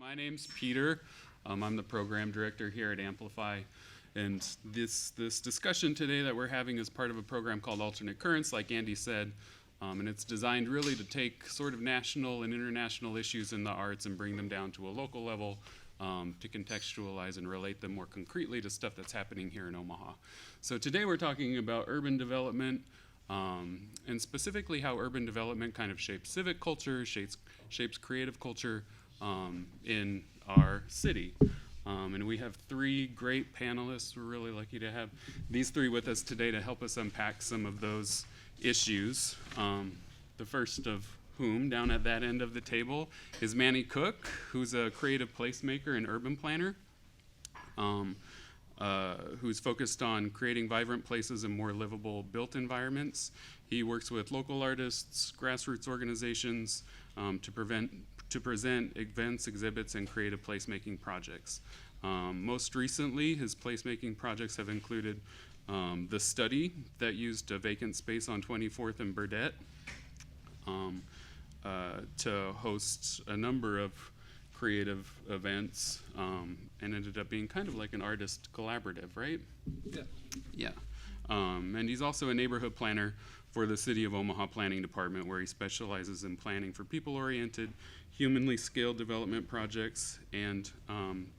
My name's Peter. I'm the program director here at Amplify. And this discussion today that we're having is part of a program called Alternate Currents, like Andy said. And it's designed really to take sort of national and international issues in the arts and bring them down to a local level to contextualize and relate them more concretely to stuff that's happening here in Omaha. So today we're talking about urban development, and specifically how urban development kind of shapes civic culture, shapes creative culture in our city. And we have three great panelists. We're really lucky to have these three with us today to help us unpack some of those issues. The first of whom, down at that end of the table, is Manny Cook, who's a creative placemaker and urban planner, who's focused on creating vibrant places and more livable built environments. He works with local artists, grassroots organizations to present events, exhibits, and creative placemaking projects. Most recently, his placemaking projects have included The Study that used a vacant space on 24th and Burdett to host a number of creative events, and ended up being kind of like an artist collaborative, right? Yeah. Yeah. And he's also a neighborhood planner for the City of Omaha Planning Department, where he specializes in planning for people-oriented, humanly scaled development projects and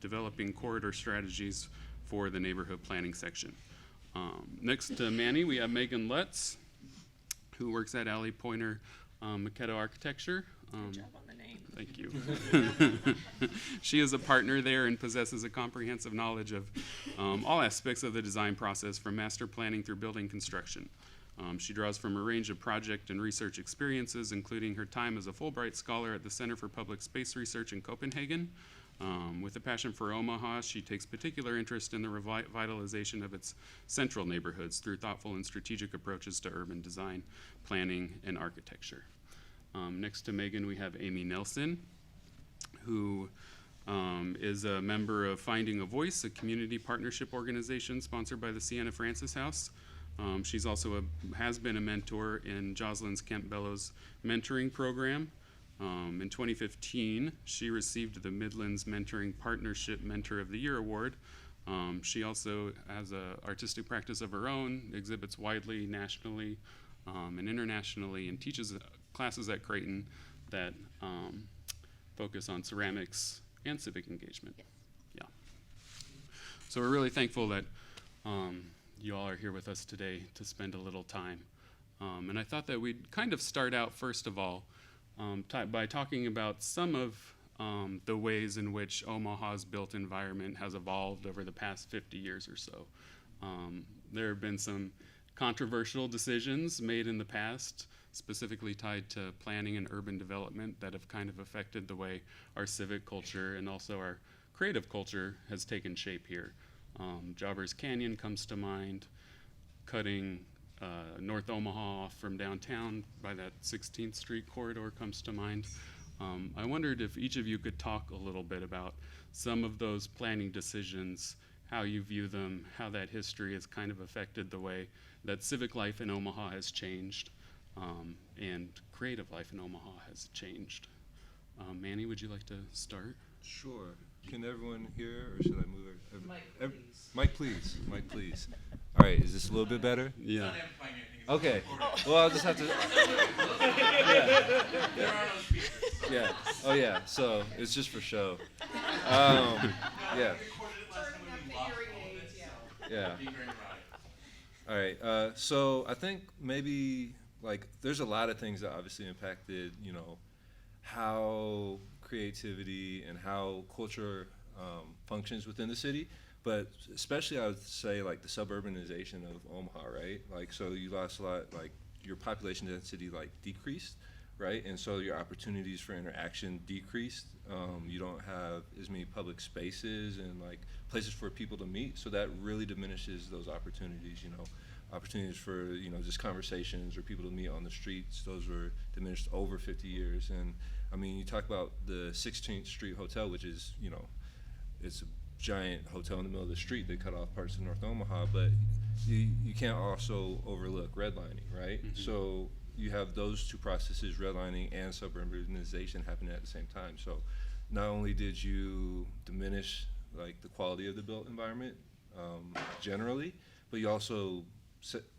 developing corridor strategies for the neighborhood planning section. Next to Manny, we have Megan Lutz, who works at Alley Pointer Maquetto Architecture. Good job on the name. Thank you. She is a partner there and possesses a comprehensive knowledge of all aspects of the design process, from master planning through building construction. She draws from a range of project and research experiences, including her time as a Fulbright Scholar at the Center for Public Space Research in Copenhagen. With a passion for Omaha, she takes particular interest in the revitalization of its central neighborhoods through thoughtful and strategic approaches to urban design, planning, and architecture. Next to Megan, we have Amy Nelson, who is a member of Finding a Voice, a community partnership organization sponsored by the Sienna Francis House. She's also has been a mentor in Jocelyn's Kemp Bellows mentoring program. In 2015, she received the Midlands Mentoring Partnership Mentor of the Year Award. She also has an artistic practice of her own, exhibits widely, nationally, and internationally, and teaches classes at Creighton that focus on ceramics and civic engagement. Yes. Yeah. So we're really thankful that you all are here with us today to spend a little time. And I thought that we'd kind of start out, first of all, by talking about some of the ways in which Omaha's built environment has evolved over the past 50 years or so. There have been some controversial decisions made in the past, specifically tied to planning and urban development, that have kind of affected the way our civic culture and also our creative culture has taken shape here. Jobbers Canyon comes to mind, cutting North Omaha off from downtown by that 16th Street corridor comes to mind. I wondered if each of you could talk a little bit about some of those planning decisions, how you view them, how that history has kind of affected the way that civic life in Omaha has changed, and creative life in Omaha has changed. Manny, would you like to start? Sure. Can everyone hear, or should I move it? Mike, please. Mike, please. Mike, please. All right, is this a little bit better? Yeah. Okay. Well, I'll just have to. Yeah. Yeah. Oh, yeah. So it's just for show. Yeah. Yeah. All right. So I think maybe there's a lot of things that obviously impacted, how creativity and how culture functions within the city, but especially I would say the suburbanization of Omaha, right? So you lost a lot, your population density decreased, right? And so your opportunities for interaction decreased. You don't have as many public spaces and places for people to meet, so that really diminishes those opportunities, opportunities for, just conversations or people to meet on the streets. Those were diminished over 50 years. And I mean, you talk about the 16th Street Hotel, which is, it's a giant hotel in the middle of the street. They cut off parts of North Omaha, but you can't also overlook redlining, right? Mm-hmm. So you have those two processes, redlining and suburbanization, happening at the same time. So not only did you diminish like the quality of the built environment generally, but you also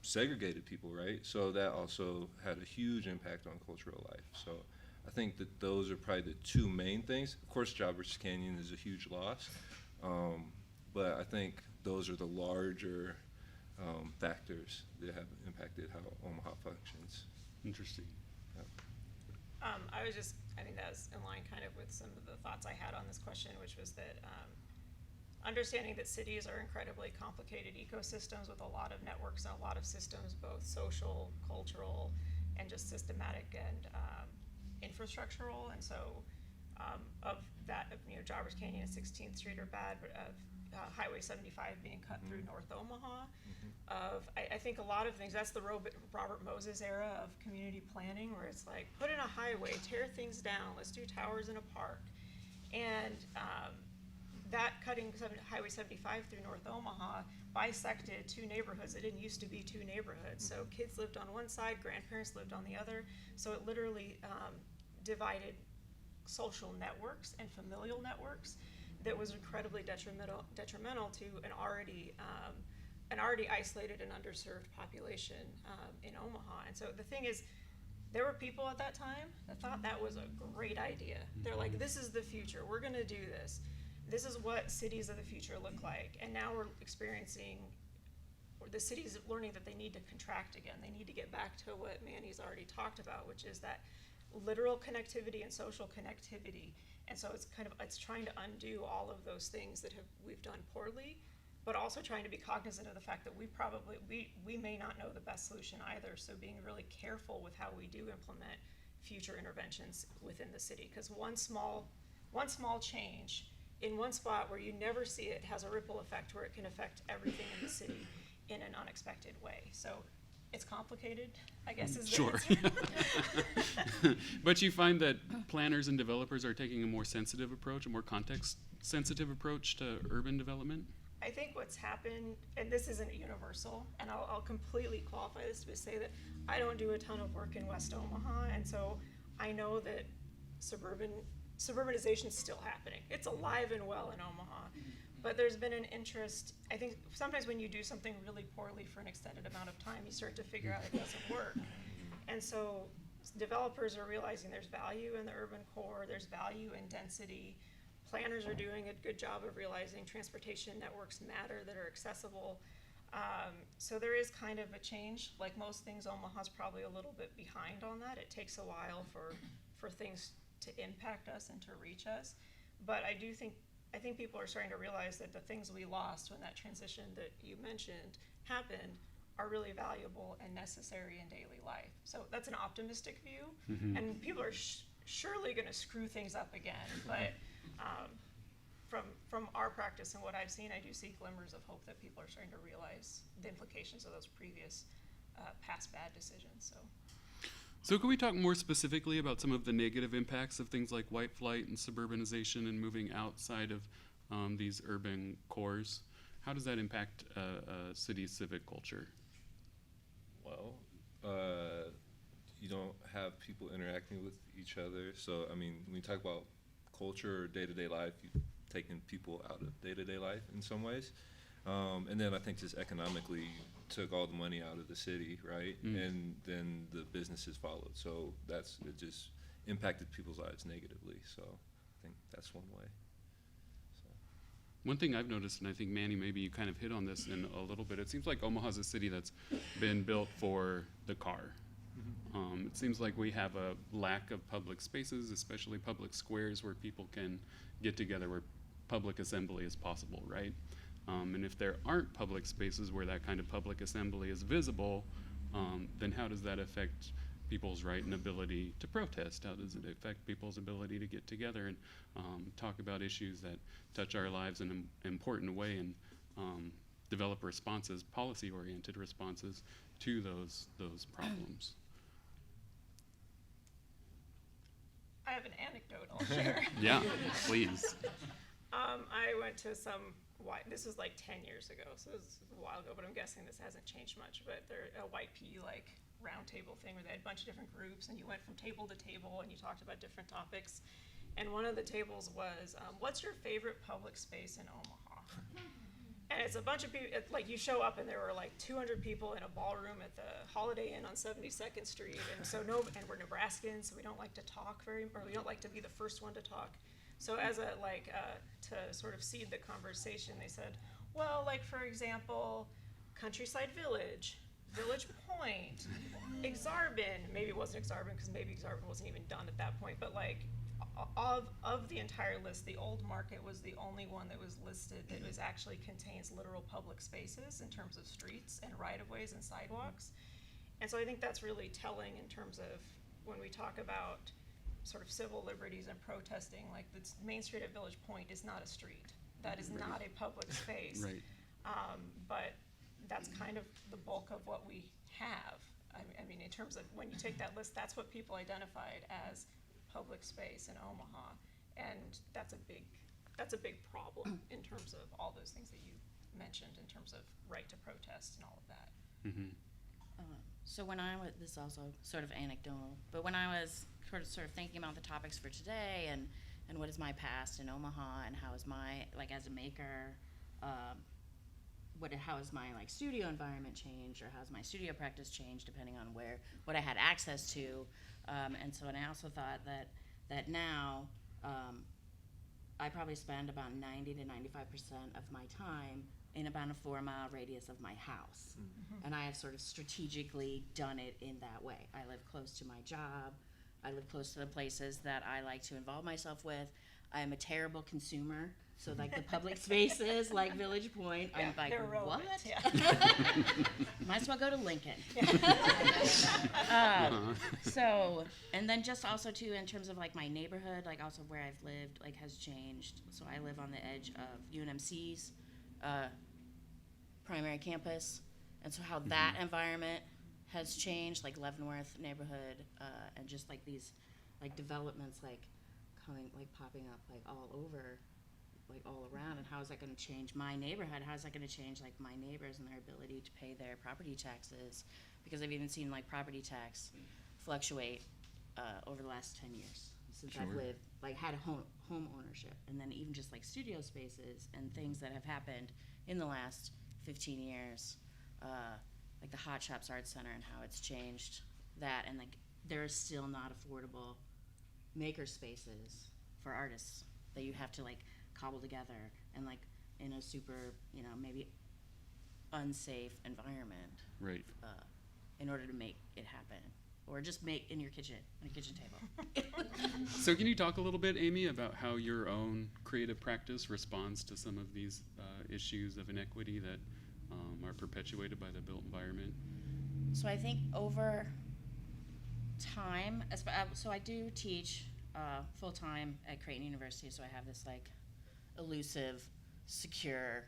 segregated people, right? So that also had a huge impact on cultural life. So I think that those are probably the two main things. Of course, Jobbers Canyon is a huge loss, but I think those are the larger factors that have impacted how Omaha functions. Interesting. I think that was in line kind of with some of the thoughts I had on this question, which was that understanding that cities are incredibly complicated ecosystems with a lot of networks and a lot of systems, both social, cultural, and just systematic and infrastructural. And so of that, Jobbers Canyon and 16th Street are bad, but of Highway 75 being cut through North Omaha, I think a lot of things, that's the Robert Moses era of community planning, where it's like, put in a highway, tear things down, let's do towers in a park. And that cutting Highway 75 through North Omaha bisected two neighborhoods that didn't used to be two neighborhoods. So kids lived on one side, grandparents lived on the other. So it literally divided social networks and familial networks that was incredibly detrimental to an already isolated and underserved population in Omaha. And so the thing is, there were people at that time that thought that was a great idea. They're like, this is the future, we're gonna do this. This is what cities of the future look like. And now we're experiencing, or the cities learning that they need to contract again. They need to get back to what Manny's already talked about, which is that literal connectivity and social connectivity. And so it's trying to undo all of those things that we've done poorly, but also trying to be cognizant of the fact that we may not know the best solution either. So being really careful with how we do implement future interventions within the city, because one small change in one spot where you never see it has a ripple effect where it can affect everything in the city in an unexpected way. So it's complicated, I guess is the Sure. answer. But you find that planners and developers are taking a more sensitive approach, a more context-sensitive approach to urban development? I think what's happened, and this isn't universal, and I'll completely qualify this to say that I don't do a ton of work in West Omaha, and so I know that suburbanization is still happening. It's alive and well in Omaha, but there's been an interest. I think sometimes when you do something really poorly for an extended amount of time, you start to figure out it doesn't work. And so developers are realizing there's value in the urban core, there's value in density. Planners are doing a good job of realizing transportation networks matter that are accessible. So there is kind of a change. Like most things, Omaha's probably a little bit behind on that. It takes a while for things to impact us and to reach us. But I think people are starting to realize that the things we lost when that transition that you mentioned happened are really valuable and necessary in daily life. So that's an optimistic view. Mm-hmm. And people are surely gonna screw things up again. But from our practice and what I've seen, I do see glimmers of hope that people are starting to realize the implications of those previous past bad decisions. So can we talk more specifically about some of the negative impacts of things like white flight and suburbanization and moving outside of these urban cores? How does that impact a city's civic culture? Well, you don't have people interacting with each other. So, I mean, when you talk about culture or day-to-day life, you've taken people out of day-to-day life in some ways. And then I think just economically took all the money out of the city, right? And then the businesses followed. So it just impacted people's lives negatively. So I think that's one way. One thing I've noticed, and I think, Manny, maybe you kind of hit on this in a little bit, it seems like Omaha's a city that's been built for the car. It seems like we have a lack of public spaces, especially public squares where people can get together, where public assembly is possible, right? And if there aren't public spaces where that kind of public assembly is visible, then how does that affect people's right and ability to protest? How does it affect people's ability to get together and talk about issues that touch our lives in an important way and develop responses, policy-oriented responses to those problems? I have an anecdote I'll share. Yeah, please. I went to this was like 10 years ago, so it was a while ago, but I'm guessing this hasn't changed much, but they're a white PE round table thing where they had a bunch of different groups and you went from table to table and you talked about different topics. And one of the tables was, what's your favorite public space in Omaha? And it's a bunch of people, like you show up and there were like 200 people in a ballroom at the Holiday Inn on 72nd Street. And so and we're Nebraskans, so we don't like to talk or we don't like to be the first one to talk. So as to sort of seed the conversation, they said, well, like for example, Countryside Village, Village Point, Exarban, maybe it wasn't Exarban because maybe Exarban wasn't even done at that point, but like of the entire list, the Old Market was the only one that was listed that was actually contains literal public spaces in terms of streets and right-of-ways and sidewalks. And so I think that's really telling in terms of when we talk about sort of civil liberties and protesting, like the Main Street at Village Point is not a street. That is not a public space. Right. But that's kind of the bulk of what we have. I mean, in terms of when you take that list, that's what people identified as public space in Omaha, and that's a big problem in terms of all those things that you mentioned in terms of right to protest and all of that. Mm-hmm. So when I was, this is also sort of anecdotal, but when I was sort of thinking about the topics for today and what is my past in Omaha and how is my, like as a maker, how has my like studio environment changed, or how's my studio practice changed depending on what I had access to, and I also thought that now I probably spend about 90 to 95% of my time in about a 4-mile radius of my house. Mm-hmm. And I have sort of strategically done it in that way. I live close to my job. I live close to the places that I like to involve myself with. I am a terrible consumer. So like the public spaces, like Village Point, Yeah, I'm like, they're relevant, what? yeah. Might as well go to Lincoln. So, and then just also too, in terms of like my neighborhood, like also where I've lived, like has changed. So I live on the edge of UNMC's primary campus, and so how that environment has changed, like Leavenworth neighborhood, and just like these like developments like popping up like all over, like all around, and how is that going to change my neighborhood? How is that going to change like my neighbors and their ability to pay their property taxes? Because I've even seen like property tax fluctuate over the last 10 years since I've lived, like had a home ownership, and then even just like studio spaces and things that have happened in the last 15 years, like the Hot Shops Arts Center and how it's changed that, and like there are still not affordable maker spaces for artists that you have to like cobble together and like in a super, maybe unsafe environment, Right. in order to make it happen, or just make on your kitchen table. So can you talk a little bit, Amy, about how your own creative practice responds to some of these issues of inequity that are perpetuated by the built environment? So I think over time, so I do teach full-time at Creighton University, so I have this like elusive, secure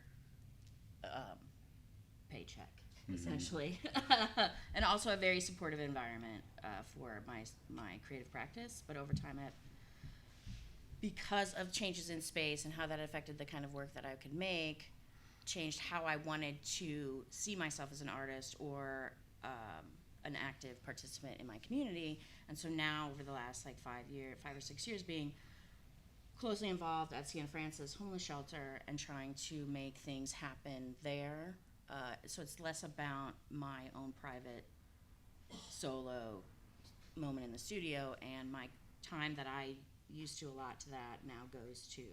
paycheck, essentially. And also a very supportive environment for my creative practice. But over time, because of changes in space and how that affected the kind of work that I could make, changed how I wanted to see myself as an artist or an active participant in my community. And so now, over the last like 5 or 6 years, being closely involved at Siena Francis Homeless Shelter and trying to make things happen there. So it's less about my own private solo moment in the studio, and my time that I used to allot to that now goes to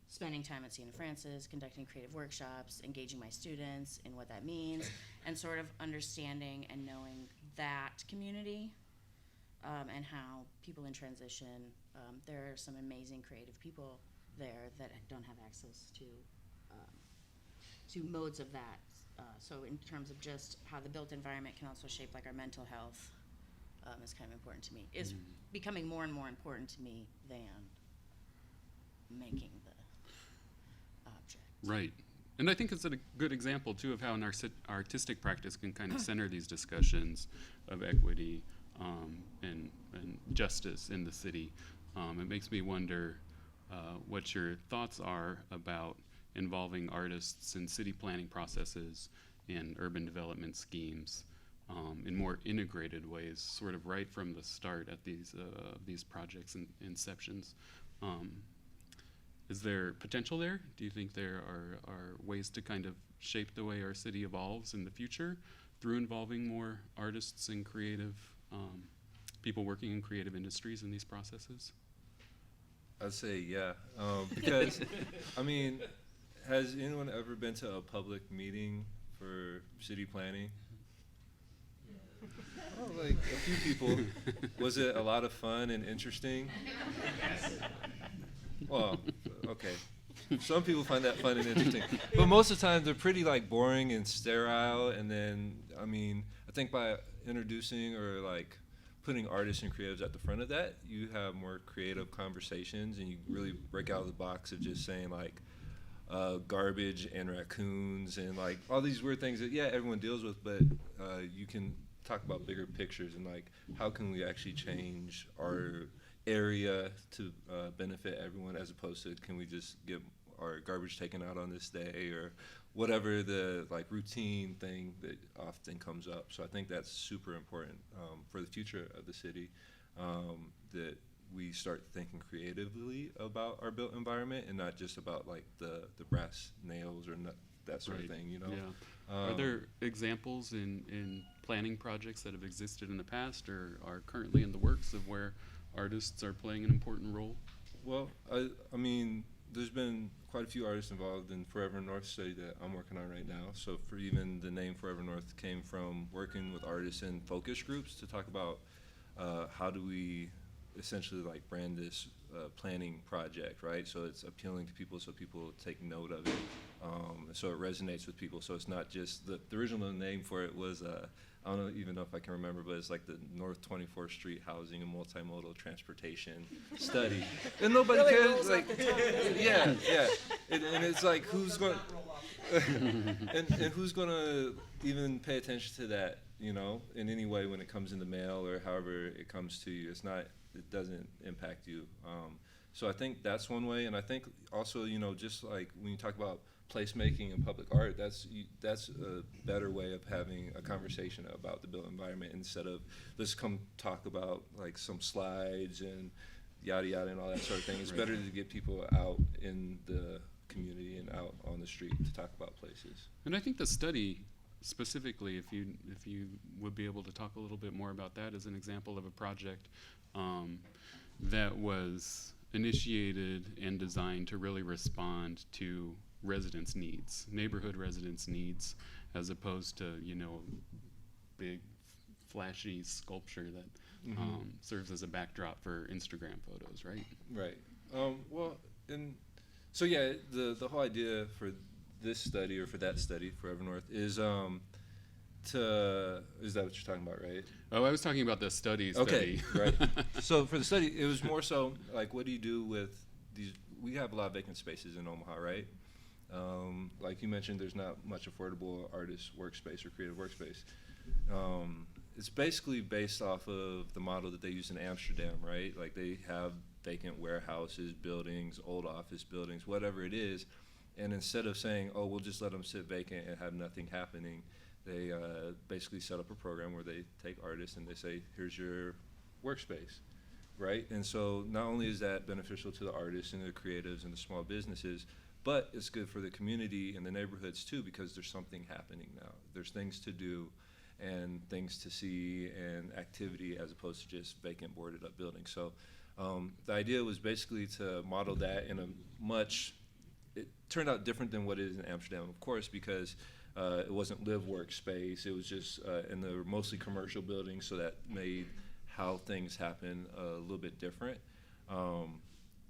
spending time at Siena Francis, conducting creative workshops, engaging my students in what that means, and sort of understanding and knowing that community, and how people in transition, there are some amazing creative people there that don't have access to modes of that. So in terms of just how the built environment can also shape like our mental health, is kind of important to me, is becoming more and more important to me than making the object. Right. And I think it's a good example, too, of how an artistic practice can kind of center these discussions of equity and justice in the city. It makes me wonder what your thoughts are about involving artists in city planning processes and urban development schemes in more integrated ways, sort of right from the start at these projects and inceptions. Is there potential there? Do you think there are ways to kind of shape the way our city evolves in the future through involving more artists and creative people working in creative industries in these processes? I'd say yeah, because I mean, has anyone ever been to a public meeting for city planning? Oh, like a few people. Was it a lot of fun and interesting? Well, okay. Some people find that fun and interesting, but most of the time they're pretty like boring and sterile. And then, I mean, I think by introducing or like putting artists and creatives at the front of that, you have more creative conversations, and you really break out of the box of just saying like garbage and raccoons and like all these weird things that everyone deals with, but you can talk about bigger pictures and like how can we actually change our area to benefit everyone, as opposed to can we just get our garbage taken out on this day or whatever the like routine thing that often comes up. So I think that's super important for the future of the city, that we start thinking creatively about our built environment and not just about like the brass nails or that sort of thing, you know? Yeah. Are there examples in planning projects that have existed in the past or are currently in the works of where artists are playing an important role? Well, I mean, there's been quite a few artists involved in Forever North study that I'm working on right now. So for even the name Forever North came from working with artists in focus groups to talk about how do we essentially like brand this planning project, right? So it's appealing to people, so people take note of it. So it resonates with people. So it's not just the original name for it was I don't even know if I can remember, but it's like the North 24th Street Housing and Multimodal Transportation Study, and nobody Really cares. rolls Like, off the tongue. yeah, and it's like who's going and who's going to even pay attention to that, you know, in any way when it comes in the mail or however it comes to you. It doesn't impact you. So I think that's one way, and I think also, you know, just like when you talk about placemaking and public art, that's a better way of having a conversation about the built environment instead of let's come talk about like some slides and yada yada and all that sort of thing. It's better to get people out in the community and out on the street to talk about places. And I think the study specifically, if you would be able to talk a little bit more about that as an example of a project that was initiated and designed to really respond to residents' needs, neighborhood residents' needs, as opposed to, you know, big flashy sculpture that serves as a backdrop for Instagram photos, right? Right. Well, and so yeah, the whole idea for this study or for that study, Forever North, is is that what you're talking about, right? Oh, I was talking about the study. Okay, right. So for the study, it was more so like, what do you do with these? We have a lot of vacant spaces in Omaha, right? Like you mentioned, there's not much affordable artist workspace or creative workspace. It's basically based off of the model that they use in Amsterdam, right? Like they have vacant warehouses, buildings, old office buildings, whatever it is. And instead of saying, oh, we'll just let them sit vacant and have nothing happening, they basically set up a program where they take artists and they say, here's your workspace, right? And so not only is that beneficial to the artists and the creatives and the small businesses, but it's good for the community and the neighborhoods too, because there's something happening now. There's things to do and things to see and activity, as opposed to just vacant boarded up buildings. So the idea was basically to model that in a it turned out different than what it is in Amsterdam, of course, because it wasn't live workspace. It was just, and they were mostly commercial buildings, so that made how things happen a little bit different.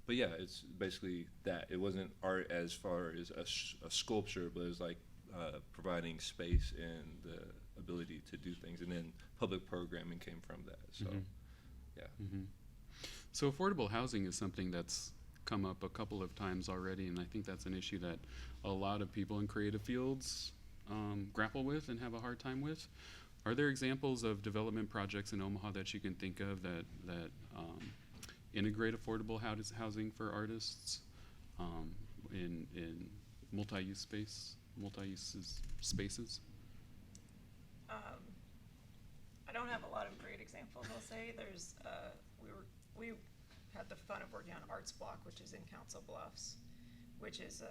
But yeah, it's basically that. It wasn't art as far as a sculpture, but it was like providing space and the ability to do things. And then public programming came from that. So, yeah. Mm-hmm. So affordable housing is something that's come up a couple of times already, and I think that's an issue that a lot of people in creative fields grapple with and have a hard time with. Are there examples of development projects in Omaha that you can think of that integrate affordable housing for artists in multi-use spaces? I don't have a lot of great examples. I'll say there's we had the fun of working on Arts Block, which is in Council Bluffs, which is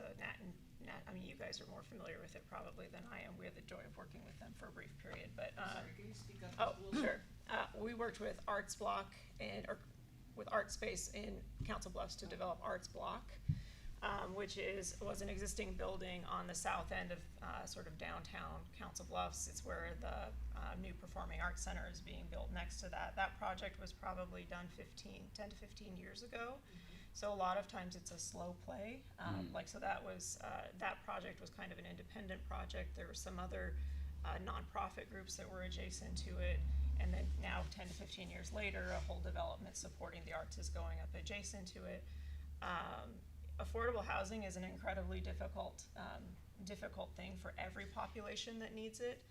I mean, you guys are more familiar with it probably than I am. We had the joy of working with them for a brief period, but Sorry, can you speak up oh, just a little bit? sure. We worked with Arts Block or with Art Space in Council Bluffs to develop Arts Block, which was an existing building on the south end of sort of downtown Council Bluffs. It's where the new Performing Arts Center is being built next to that. That project was probably done 10 to 15 years ago. So a lot of times it's a slow play. So that project was kind of an independent project. There were some other nonprofit groups that were adjacent to it. And then now 10 to 15 years later, a whole development supporting the arts is going up adjacent to it. Affordable housing is an incredibly difficult thing for every population that needs it.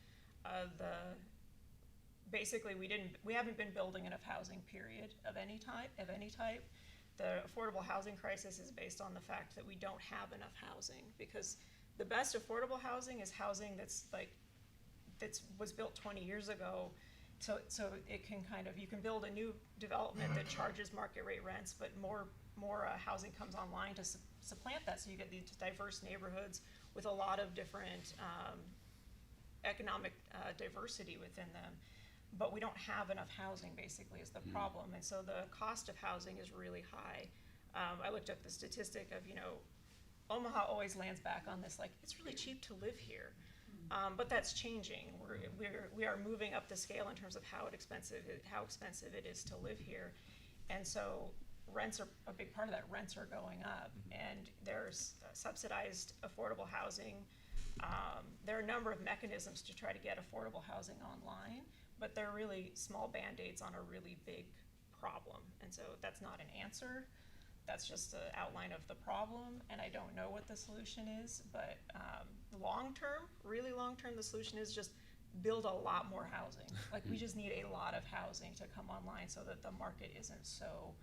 Basically, we haven't been building enough housing, period, of any type. The affordable housing crisis is based on the fact that we don't have enough housing, because the best affordable housing is housing that was built 20 years ago. So it can you can build a new development that charges market rate rents, but more housing comes online to supplant that. So you get these diverse neighborhoods with a lot of different economic diversity within them. But we don't have enough housing, basically, is the problem. And so the cost of housing is really high. I looked up the statistic of, Omaha always lands back on this, it's really cheap to live here. But that's changing. We are moving up the scale in terms of how expensive it is to live here. And so rents are a big part of that. Rents are going up, and there's subsidized affordable housing. There are a number of mechanisms to try to get affordable housing online, but they're really small Band-Aids on a really big problem. And so that's not an answer. That's just an outline of the problem, and I don't know what the solution is, but really long term, the solution is just build a lot more housing. We just need a lot of housing to come online so that the market isn't so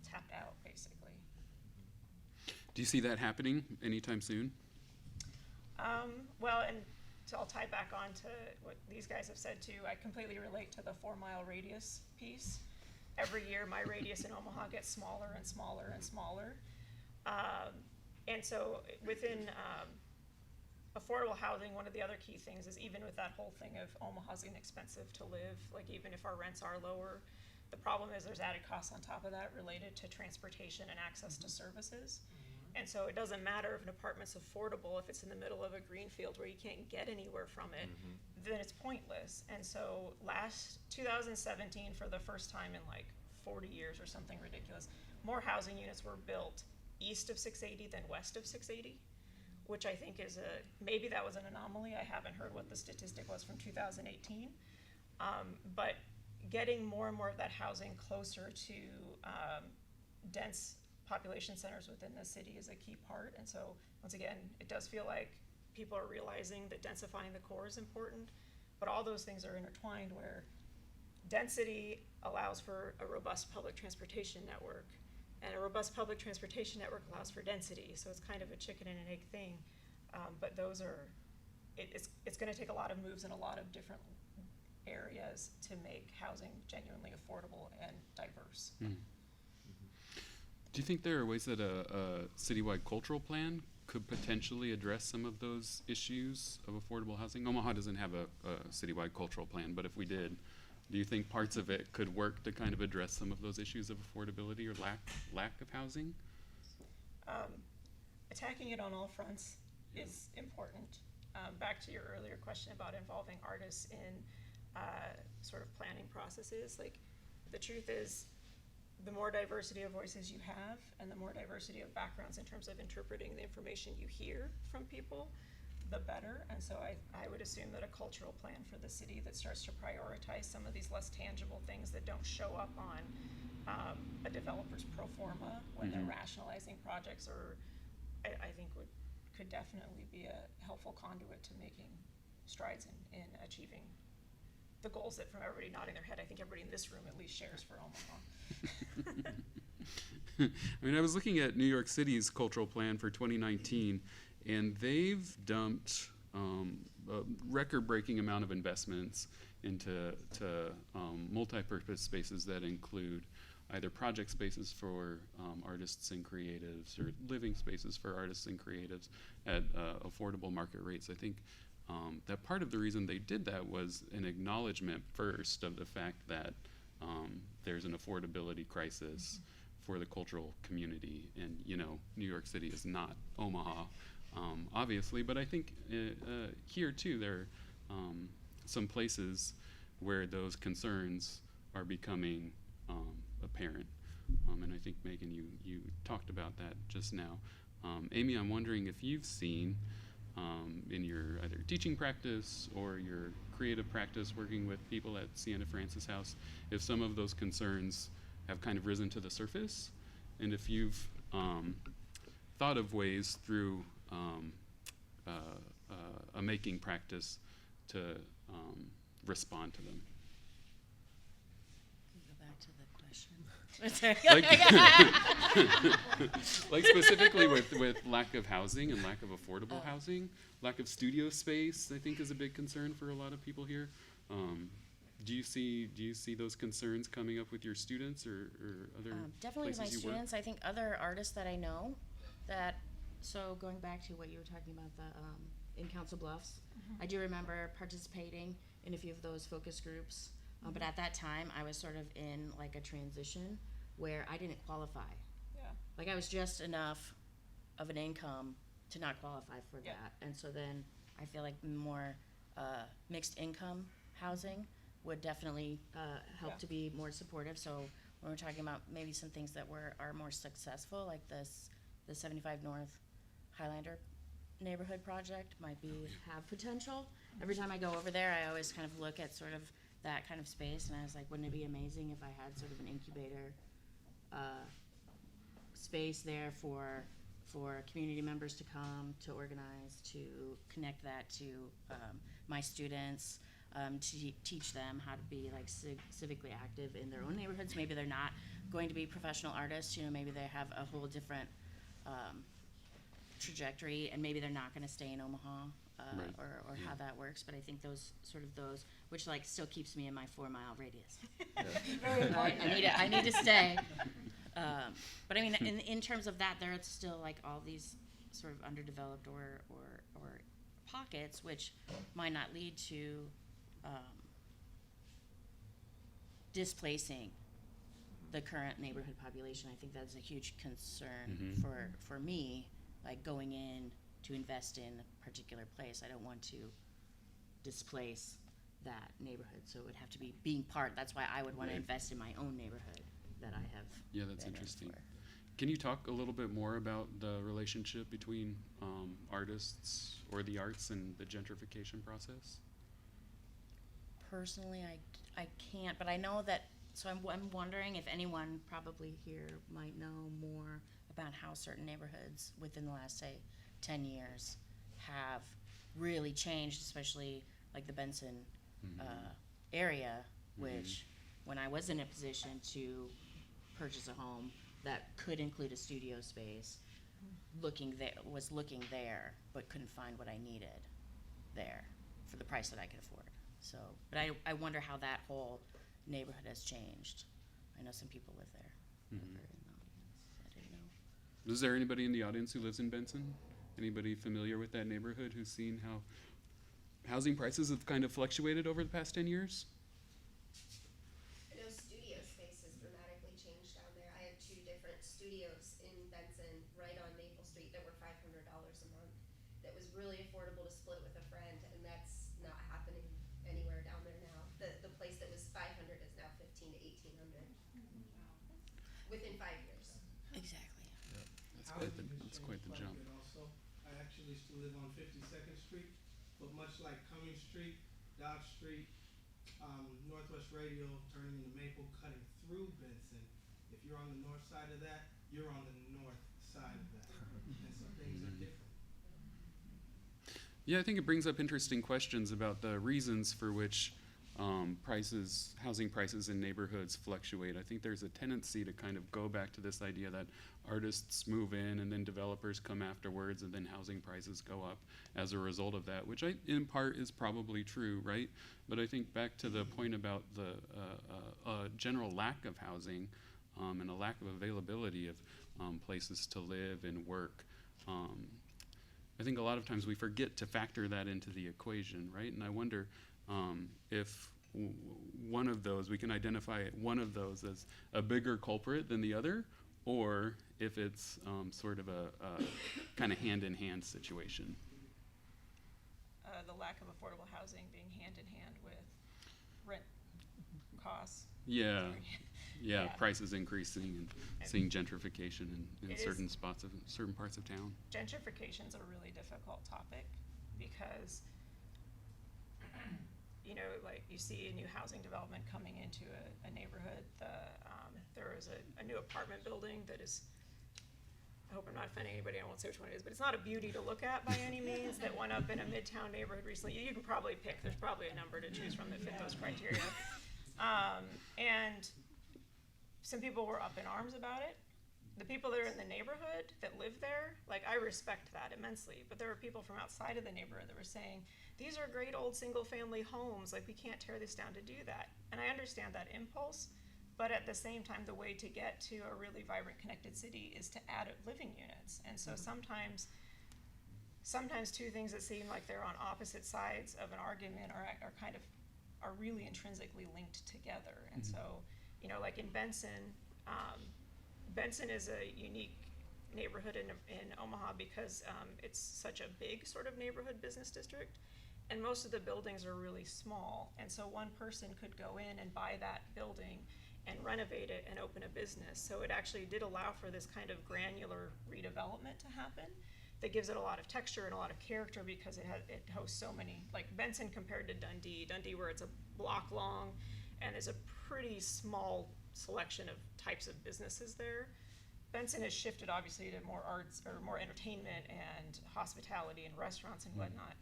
tapped out, basically. Do you see that happening anytime soon? Well, and so I'll tie back on to what these guys have said too. I completely relate to the 4-mile radius piece. Every year, my radius in Omaha gets smaller and smaller and smaller. And so within affordable housing, one of the other key things is, even with that whole thing of Omaha's inexpensive to live, even if our rents are lower, the problem is there's added costs on top of that related to transportation and access to services. And so it doesn't matter if an apartment's affordable if it's in the middle of a green field where you can't get anywhere from it, then it's pointless. And so 2017, for the first time in 40 years or something ridiculous, more housing units were built east of 680 than west of 680, which I think is maybe that was an anomaly. I haven't heard what the statistic was from 2018. But getting more and more of that housing closer to dense population centers within the city is a key part. And so once again, it does feel like people are realizing that densifying the core is important, but all those things are intertwined, where density allows for a robust public transportation network, and a robust public transportation network allows for density. So it's kind of a chicken and an egg thing. But it's going to take a lot of moves in a lot of different areas to make housing genuinely affordable and diverse. Do you think there are ways that a citywide cultural plan could potentially address some of those issues of affordable housing? Omaha doesn't have a citywide cultural plan, but if we did, do you think parts of it could work to kind of address some of those issues of affordability or lack of housing? Attacking it on all fronts is important. Back to your earlier question about involving artists in sort of planning processes, the truth is, the more diversity of voices you have and the more diversity of backgrounds in terms of interpreting the information you hear from people, the better. And so I would assume that a cultural plan for the city that starts to prioritize some of these less tangible things that don't show up on a developer's pro forma when they're rationalizing projects, or I think could definitely be a helpful conduit to making strides in achieving the goals that, from everybody nodding their head, I think everybody in this room at least shares for Omaha. I mean, I was looking at New York City's cultural plan for 2019, and they've dumped a record-breaking amount of investments into multi-purpose spaces that include, either project spaces for artists and creatives or living spaces for artists and creatives at affordable market rates. I think that part of the reason they did that was an acknowledgement first of the fact that there's an affordability crisis for the cultural community. And, you know, New York City is not Omaha, obviously, but I think here too there are some places where those concerns are becoming apparent. And I think, Megan, you talked about that just now. Amy, I'm wondering if you've seen in your either teaching practice or your creative practice working with people at Sienna Francis House, if some of those concerns have kind of risen to the surface, and if you've thought of ways through a making practice to respond to them. Go back to the question. Like specifically with lack of housing and lack of affordable housing, lack of studio space, I think is a big concern for a lot of people here. Do you see those concerns coming up with your students or other Definitely with my places you work? students. I think other artists that I know that, so going back to what you were talking about, in Council Bluffs, I do remember participating in a few of those focus groups, but at that time I was sort of in like a transition where I didn't qualify. Yeah. Like I was just enough of an income to not qualify for Yeah. that. And so then I feel like more mixed income housing would definitely help Yeah. to be more supportive. So when we're talking about maybe some things that are more successful, like the 75 North Highlander neighborhood project might have potential. Every time I go over there, I always kind of look at sort of that kind of space, and I was like, wouldn't it be amazing if I had sort of an incubator space there for community members to come, to organize, to connect that to my students, to teach them how to be like civically active in their own neighborhoods. Maybe they're not going to be professional artists, you know, maybe they have a whole different trajectory, and maybe they're not going to stay in Omaha, Right. or how that works. But I think those, which like still keeps me in my 4-mile radius. I need to stay. But I mean, in terms of that, there are still like all these sort of underdeveloped or pockets, which might not lead to displacing the current neighborhood population. I think that's a huge concern for me, like going in to invest in a particular place. I don't want to displace that neighborhood, so it would have to be being part. That's why I would want to invest in my own neighborhood that I have. Yeah, that's been in interesting. for. Can you talk a little bit more about the relationship between artists or the arts and the gentrification process? Personally, I can't, but I know that, so I'm wondering if anyone probably here might know more about how certain neighborhoods within the last, say, 10 years have really changed, especially like the Benson area, which when I was in a position to purchase a home that could include a studio space, was looking there, but couldn't find what I needed there for the price that I could afford. So, but I wonder how that whole neighborhood has changed. I know some people live there. That are in the audience. I didn't know. Is there anybody in the audience who lives in Benson? Anybody familiar with that neighborhood who's seen how housing prices have kind of fluctuated over the past 10 years? I know studio space has dramatically changed down there. I had 2 different studios in Benson right on Maple Street that were $500 a month. That was really affordable to split with a friend, and that's not happening anywhere down there now. The place that was $500 is now $1,500 to $1,800 within 5 years. Exactly. That's quite the jump. Also, I actually used to live on 52nd Street, but much like Cummings Street, Dodge Street, Northwest Radio turning into Maple, cutting through Benson. If you're on the north side of that, you're on the north side of that, and so things are different. Yeah, I think it brings up interesting questions about the reasons for which housing prices in neighborhoods fluctuate. I think there's a tendency to kind of go back to this idea that artists move in and then developers come afterwards and then housing prices go up as a result of that, which in part is probably true, right? But I think back to the point about the general lack of housing, and a lack of availability of places to live and work. I think a lot of times we forget to factor that into the equation, right? And I wonder if one of those, we can identify one of those as a bigger culprit than the other, or if it's sort of a kind of hand-in-hand situation. The lack of affordable housing being hand in hand with rent costs. Yeah, Yeah. prices increasing and seeing gentrification in It certain is- spots of certain parts of town. Gentrification's a really difficult topic because, you know, like you see a new housing development coming into a neighborhood. There is a new apartment building that is, I hope I'm not offending anybody, I won't say which one it is, but it's not a beauty to look at by any means, that went up in a midtown neighborhood recently. You can probably pick, there's probably a number to choose from that fit those criteria. And some people were up in arms about it. The people that are in the neighborhood that live there, like, I respect that immensely, but there were people from outside of the neighborhood that were saying, these are great old single-family homes, like, we can't tear this down to do that. And I understand that impulse, but at the same time, the way to get to a really vibrant, connected city is to add living units. And so sometimes two things that seem like they're on opposite sides of an argument are really intrinsically linked together. And so, you know, like in Benson, Benson is a unique neighborhood in Omaha because it's such a big sort of neighborhood business district, and most of the buildings are really small. And so one person could go in and buy that building and renovate it and open a business. So it actually did allow for this kind of granular redevelopment to happen that gives it a lot of texture and a lot of character because it hosts so many, like Benson compared to Dundee, where it's a block long and is a pretty small selection of types of businesses there. Benson has shifted obviously to more arts or more entertainment and hospitality and restaurants and whatnot,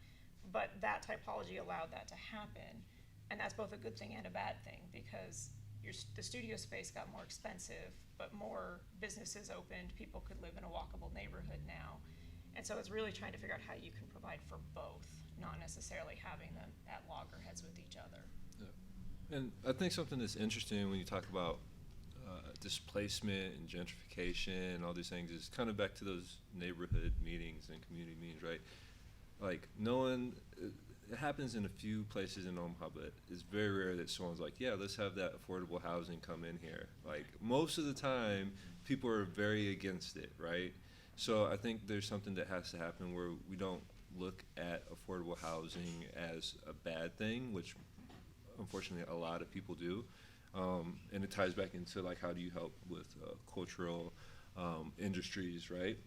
but that typology allowed that to happen. And that's both a good thing and a bad thing because the studio space got more expensive, but more businesses opened, people could live in a walkable neighborhood now. And so it's really trying to figure out how you can provide for both, not necessarily having them at loggerheads with each other. Yeah. And I think something that's interesting when you talk about displacement and gentrification and all these things is kind of back to those neighborhood meetings and community meetings, right? Like, it happens in a few places in Omaha, but it's very rare that someone's like, yeah, let's have that affordable housing come in here. Like, most of the time, people are very against it, right? So I think there's something that has to happen where we don't look at affordable housing as a bad thing, which unfortunately a lot of people do. And it ties back into, like, how do you help with cultural industries, right?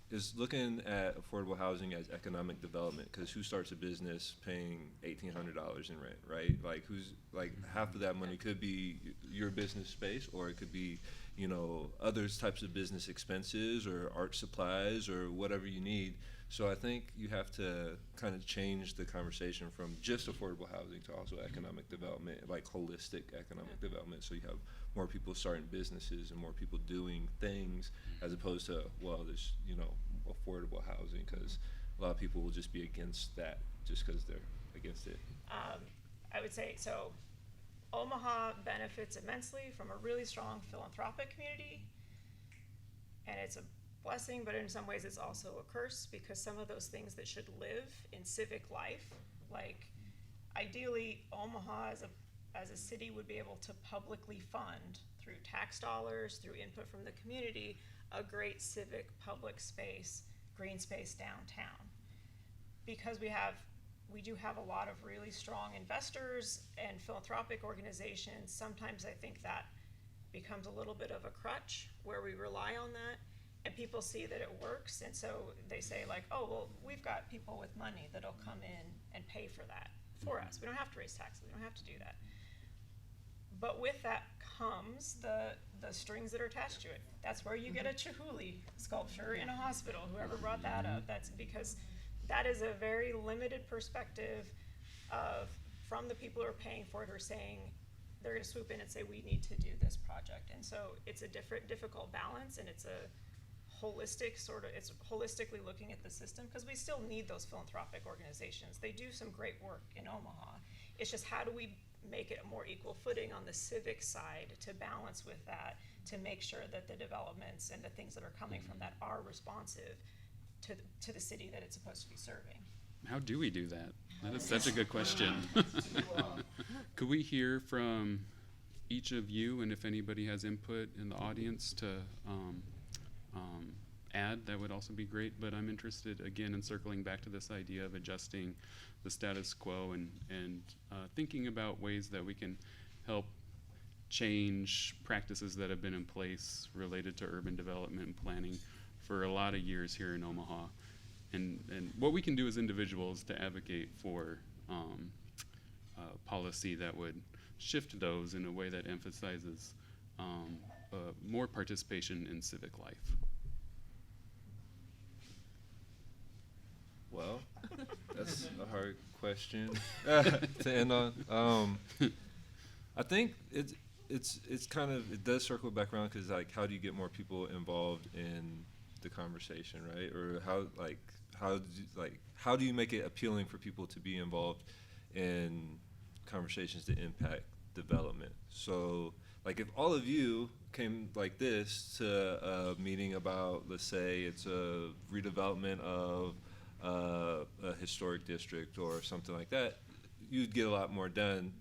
Is looking at affordable housing as economic development, because who starts a business paying $1,800 in rent, right? Like, who's, like, half of that money could be your business space, or it could be, you know, other types of business expenses or art supplies or whatever you need. So I think you have to kind of change the conversation from just affordable housing to also economic development, like holistic economic development. So you have more people starting businesses and more people doing things, as opposed to, well, there's, you know, affordable housing, because a lot of people will just be against that just because they're against it. I would say, so Omaha benefits immensely from a really strong philanthropic community, and it's a blessing, but in some ways it's also a curse, because some of those things that should live in civic life, like ideally Omaha as a city would be able to publicly fund through tax dollars, through input from the community, a great civic public space, green space downtown. Because we do have a lot of really strong investors and philanthropic organizations, sometimes I think that becomes a little bit of a crutch where we rely on that. And people see that it works, and so they say, like, oh, well, we've got people with money that'll come in and pay for that for us. We don't have to raise taxes, we don't have to do that. But with that comes the strings that are attached to it. That's where you get a Chihuly sculpture in a hospital, whoever brought that up. That's because that is a very limited perspective from the people who are paying for it, who are saying, they're gonna swoop in and say, we need to do this project. And so it's a difficult balance, and it's holistically looking at the system, because we still need those philanthropic organizations. They do some great work in Omaha. It's just, how do we make it a more equal footing on the civic side to balance with that to make sure that the developments and the things that are coming from that are responsive to the city that it's supposed to be serving. How do we do that? That is such a good question. Could we hear from each of you, and if anybody has input in the audience to add, that would also be great. But I'm interested, again, in circling back to this idea of adjusting the status quo and thinking about ways that we can help change practices that have been in place related to urban development and planning for a lot of years here in Omaha. And what we can do as individuals to advocate for policy that would shift those in a way that emphasizes more participation in civic life. Well, that's a hard question to end on. I think it's kind of, it does circle back around, because like, how do you get more people involved in the conversation, right? Or how do you make it appealing for people to be involved in conversations that impact development? So like, if all of you came like this to a meeting about, let's say it's a redevelopment of a historic district or something like that, you'd get a lot more done.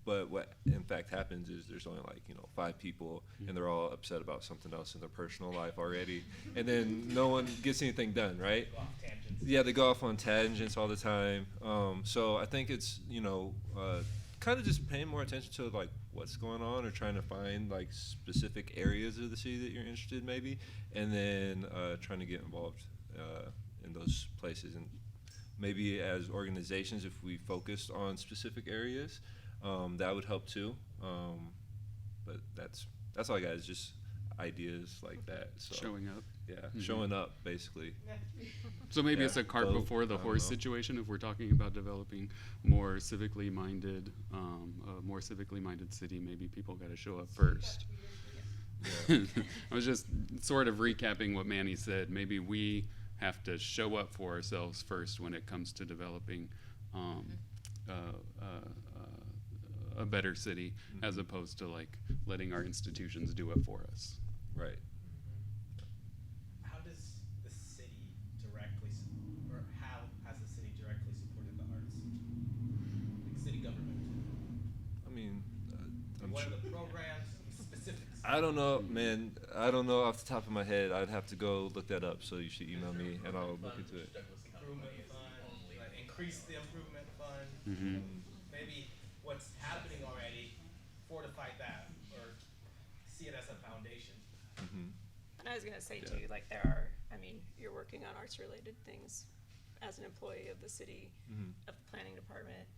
But what in fact happens is there's only like 5 people, and they're all upset about something else in their personal life already, and then no one gets anything done, right? Go off tangents. Yeah, they go off on tangents all the time. So I think it's kind of just paying more attention to like what's going on, or trying to find like specific areas of the city that you're interested in maybe, and then trying to get involved in those places. And maybe as organizations, if we focused on specific areas, that would help too. But that's all I got, is just ideas like that. So Showing up. yeah, Mhm. showing up basically. So maybe Yeah, it's a cart both, before the I don't horse know. situation if we're talking about developing more civically minded, a more civically minded city. Maybe people got to show up first. Yeah. I was just sort of recapping what Manny said. Maybe we have to show up for ourselves first when it comes to developing a better city, as opposed to like letting our institutions do it for us. Right. How does the city or how has the city directly supported the arts? Like city government? I mean, I'm What sure. are the programs, specifics? I don't know, man. I don't know off the top of my head. I'd have to go look that up. So you should email me, and I'll look into it. Improvement fund, like increase the improvement fund. Mhm. Maybe what's happening already, fortify that, or see it as a foundation. Mm-hmm. And I was gonna say Yeah. too, like you're working on arts related things as an employee of the city, Mm-hmm. of the planning department.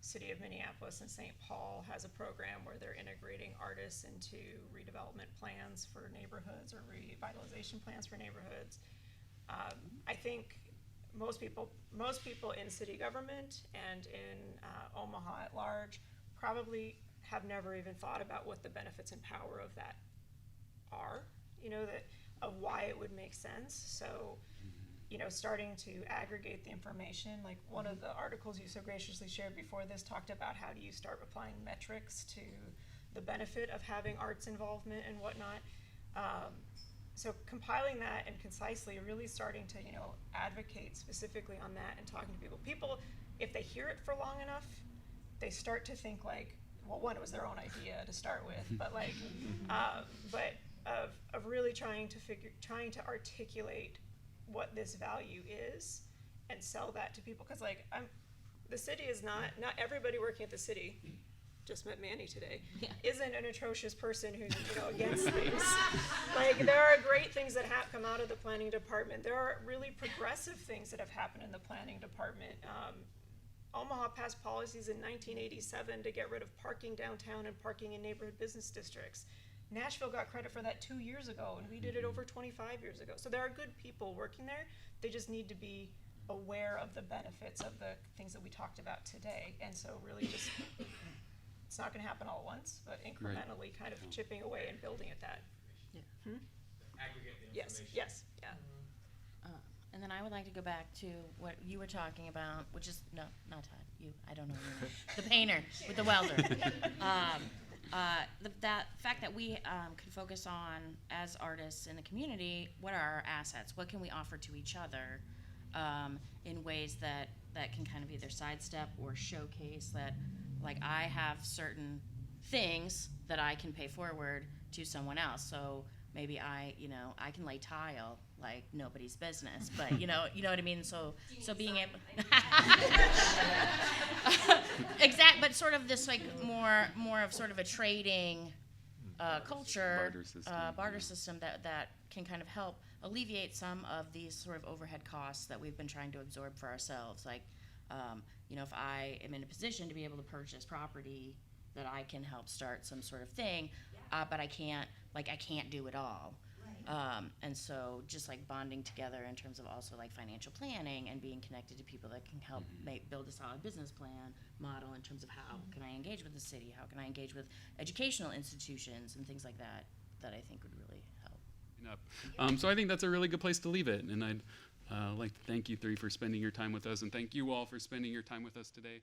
City of Minneapolis and St. Paul has a program where they're integrating artists into redevelopment plans for neighborhoods, or revitalization plans for neighborhoods. I think most people in city government and in Omaha at large probably have never even thought about what the benefits and power of that are, of why it would make sense. So, starting to aggregate the information, like one of the articles you so graciously shared before this talked about how do you start applying metrics to the benefit of having arts involvement and whatnot. So compiling that and concisely really starting to, advocate specifically on that and talking to people. People, if they hear it for long enough, they start to think like, well, one, it was their own idea to start with, but like, but of really trying to articulate what this value is and sell that to people. Cause like the city is not everybody working at the city, just met Manny today, isn't an atrocious person who's against things. Like there are great things that have come out of the planning department. There are really progressive things that have happened in the planning department. Omaha passed policies in 1987 to get rid of parking downtown and parking in neighborhood business districts. Nashville got credit for that 2 years ago, and we did it over 25 years ago. So there are good people working there. They just need to be aware of the benefits of the things that we talked about today. And so really just, it's not gonna happen all at once, but incrementally kind of chipping away and building at that. Aggregate the Yes, information. yes, yeah. And then I would like to go back to what you were talking about, which is, no, not Todd, you, I don't know your name. The painter with the welder. that fact that we can focus on, as artists in the community, what are our assets? What can we offer to each other in ways that can kind of either sidestep or showcase that, like, I have certain things that I can pay forward to someone else. So maybe I can lay tile like nobody's business, but you know what I mean? So being able but sort of this, like, more of sort of a trading culture, barter system that can kind of help alleviate some of these sort of overhead costs that we've been trying to absorb for ourselves. Like, if I am in a position to be able to purchase property, that I can help start some sort of thing, but I can't do it all. And so just like bonding together in terms of also like financial planning and being connected to people that can help build a solid business plan model in terms of how can I engage with the city, how can I engage with educational institutions and things like that I think would really help. So I think that's a really good place to leave it, and I'd like to thank you three for spending your time with us, and thank you all for spending your time with us today.